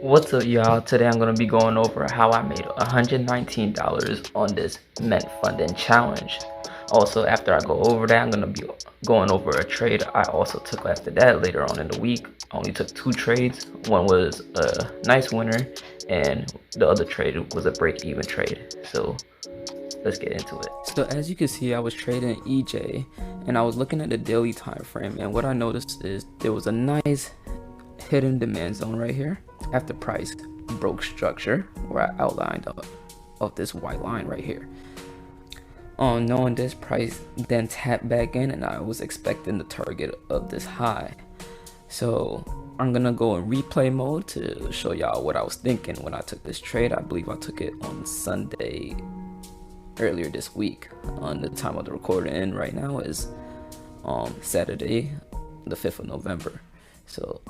What's up, y'all? Today I'm going to be going over how I made $119 on this Mint Funding Challenge. Also, after I go over that, I'm going to be going over a trade I also took after that later on in the week. I only took 2 trades. One was a nice winner, and the other trade was a break-even trade. So let's get into it. So as you can see, I was trading EJ, and I was looking at the daily time frame, and what I noticed is there was a nice hidden demand zone right here after price broke structure, where I outlined of this white line right here. Knowing this, price then tapped back in, and I was expecting the target of this high. So I'm gonna go in replay mode to show y'all what I was thinking when I took this trade. I believe I took it on Sunday earlier this week. On the time of the recording right now is Saturday the 5th of November. So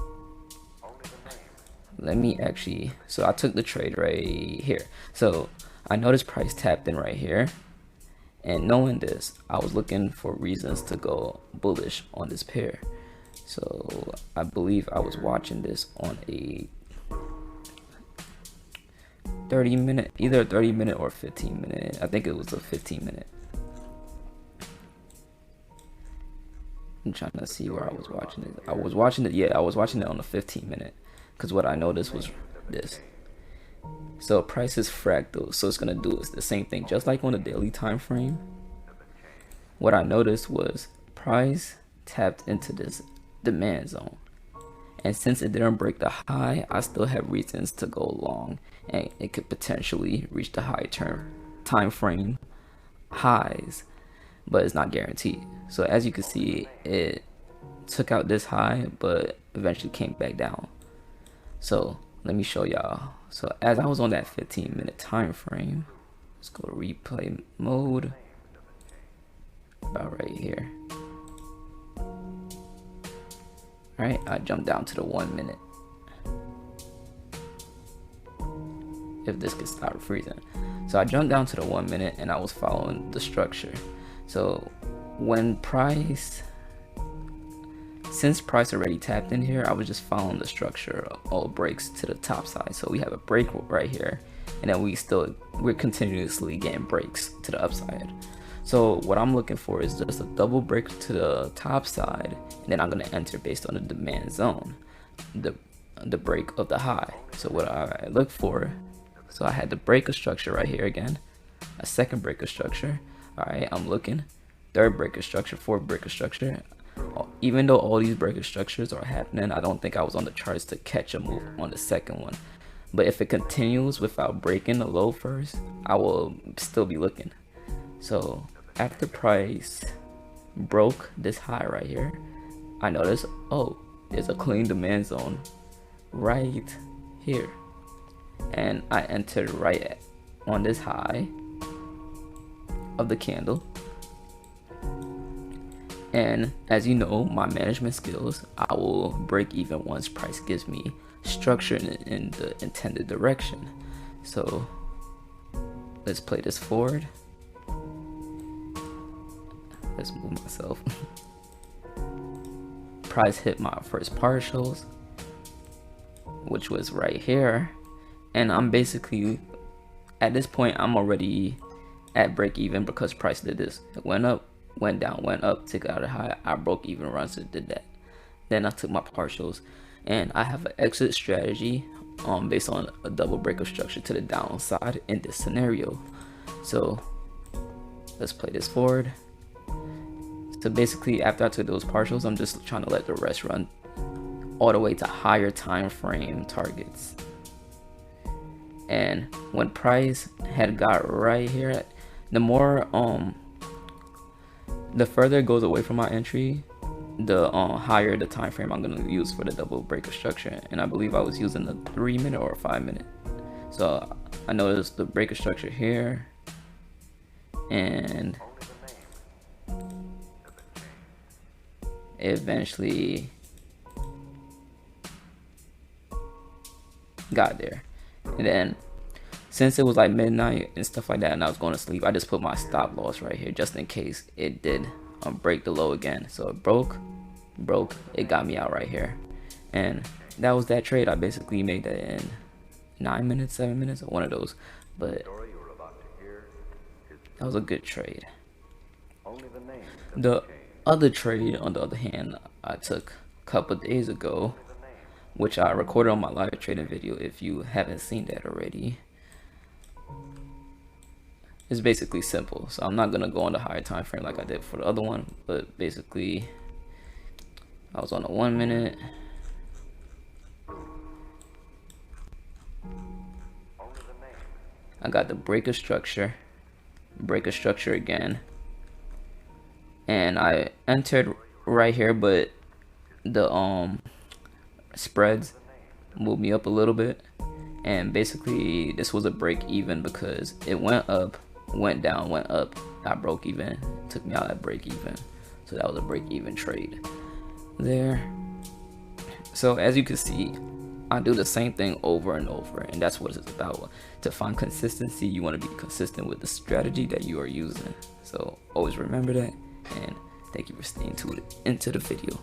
let me actually, so I took the trade right here. So I noticed price tapped in right here, and knowing this, I was looking for reasons to go bullish on this pair. So I believe I was watching this on a 30-minute, either a 30-minute or 15-minute. I think it was a 15-minute. I'm trying to see where I was watching it. I was watching it on the 15-minute. Because what I noticed was this. So price is fractal, so it's gonna do is the same thing, just like on the daily time frame. What I noticed was price tapped into this demand zone, and since it didn't break the high, I still have reasons to go long, and it could potentially reach the high term time frame highs, but it's not guaranteed. So as you can see, it took out this high, but eventually came back down. So let me show y'all. So as I was on that 15-minute time frame, let's go to replay mode, about right here. All right, I jumped down to the 1 minute. If this could stop freezing. So I jumped down to the 1 minute, and I was following the structure. So when price, since price already tapped in here, I was just following the structure of all breaks to the top side. So we have a break right here, and then we're continuously getting breaks to the upside. So what I'm looking for is just a double break to the top side, and then I'm gonna enter based on the demand zone, the break of the high. So what I look for, so I had the break of structure right here again, a second break of structure. All right, I'm looking, third break of structure, fourth break of structure. Even though all these breaker structures are happening, I don't think I was on the charts to catch a move on the second one. But if it continues without breaking the low first, I will still be looking. So after price broke this high right here, I noticed, oh, there's a clean demand zone right here, and I entered right on this high of the candle. And as you know, my management skills, I will break even once price gives me structure in the intended direction. So let's play this forward. Let's move myself. Price hit my first partials, which was right here. And I'm basically, at this point, I'm already at break even because price did this. It went up, went down, went up, took out a high. I broke even runs, so did that. Then I took my partials, and I have an exit strategy based on a double break of structure to the downside in this scenario. So let's play this forward. So basically, after I took those partials, I'm just trying to let the rest run all the way to higher time frame targets. And when price had got right here, the more the further it goes away from my entry, the higher the time frame I'm gonna use for the double breaker structure. And I believe I was using the 3 minute or 5 minute. So I noticed the breaker structure here, and it eventually got there. And then since it was like midnight and stuff like that, and I was going to sleep, I just put my stop loss right here just in case it did break the low again. So it broke, broke, it got me out right here. And that was that trade. I basically made that in 9 minutes, 7 minutes, one of those. But that was a good trade. The other trade, on the other hand, I took a couple days ago, which I recorded on my live trading video. If you haven't seen that already, it's basically simple. So I'm not gonna go on the higher time frame like I did for the other one, but basically I was on a 1 minute. I got the break of structure again, and I entered right here, but the spreads moved me up a little bit, and basically this was a break even because it went up, went down, went up, I broke even, took me out at break even. So that was a break even trade there. So as you can see, I do the same thing over and over, and that's what it's about. To find consistency, you want to be consistent with the strategy that you are using. So always remember that, and thank you for staying tuned into the video.